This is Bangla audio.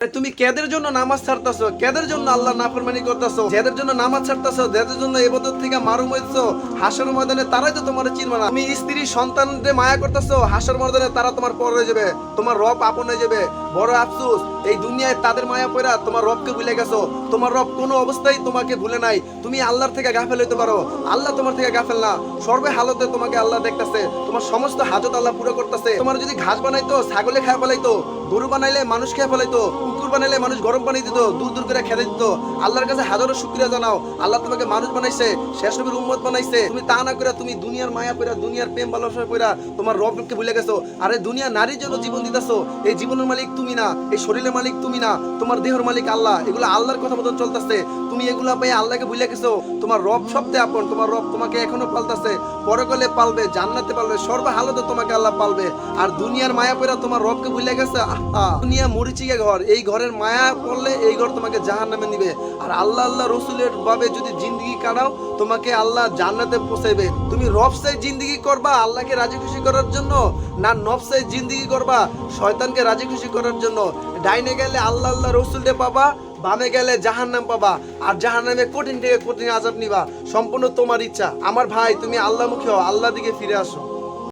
তুমি কেদের জন্য নামাজ ছাড়তেছো, কেদের জন্য আল্লাহ নাফরমানি করতেছো, যাদের জন্য নামাজ ছাড়তেছো, যাদের জন্য ইবাদত থেকে মারুম হইছো, হাসর ময়দানে তারাই তো তোমার চিনবে না। তুমি স্ত্রী সন্তানদের মায়া করতেছো, হাসর ময়দানে তারা তোমার পর হয়ে যাবে, তোমার রব আপন হয়ে যাবে। বড় আফসোস, এই দুনিয়ায় তাদের মায়া পড়া তোমার রবকে ভুলে গেছো। তোমার রব কোনো অবস্থায় তোমাকে ভুলে নাই। তুমি আল্লাহর থেকে গাফেল হইতে পারো, আল্লাহ তোমার থেকে গাফেল না। সর্বে হালতে তোমাকে আল্লাহ দেখতেছে, তোমার সমস্ত হাজত আল্লাহ পুরো করতেছে। তোমার যদি ঘাস বানাইতো ছাগলে খেয়ে ফেলাইতো, গরু বানাইলে মানুষ খেয়ে ফেলাইতো, কুকুর বানাইলে মানুষ গরম পানি দিত, দূর দূর করে খেতে দিত। আল্লাহর কাছে হাজারো শুকরিয়া জানাও, আল্লাহ তোমাকে মানুষ বানাইছে, শেষ নবীর উম্মত বানাইছে। তুমি তা না করে তুমি দুনিয়ার মায়া পড়া, দুনিয়ার প্রেম ভালোবাসা পড়া তোমার রবকে ভুলে গেছো। আরে দুনিয়া নারীর জন্য জীবন দিতেছো, এই জীবনের মালিক তুমি না, এই শরীরের মালিক তুমি না, তোমার দেহের মালিক আল্লাহ। এগুলো আল্লাহর কথা মতন চলতেছে, তুমি এগুলা পেয়ে আল্লাহকে ভুলে গেছো। তোমার রব সবতে আপন, তোমার রব তোমাকে এখনো পালতেছে, পরে গেলে পালবে, জান্নাতে পালবে, সর্ব হালতে তোমাকে আল্লাহ পালবে। আর দুনিয়ার মায়া পড়া তোমার রবকে ভুলে গেছে। দুনিয়া মরিচিকা ঘর, এই ঘরের মায়া পড়লে এই ঘর তোমাকে জাহান্নামে নিবে। আর আল্লাহ আল্লাহ রসুলের ভাবে যদি জিন্দগি কাটাও, তোমাকে আল্লাহ জান্নাতে পৌঁছাইবে। তুমি রবসাই জিন্দগি করবা আল্লাহকে রাজি খুশি করার জন্য, না নফসাই জিন্দগি করবা শয়তানকে রাজি খুশি করার জন্য? ডাইনে গেলে আল্লাহ আল্লাহ রসুলকে পাবা, বামে গেলে জাহান্নাম পাবা, আর জাহান্নামে কঠিন থেকে কঠিন আযাব নিবা। সম্পূর্ণ তোমার ইচ্ছা। আমার ভাই, তুমি আল্লাহমুখী হও, আল্লাহ দিকে ফিরে আসো।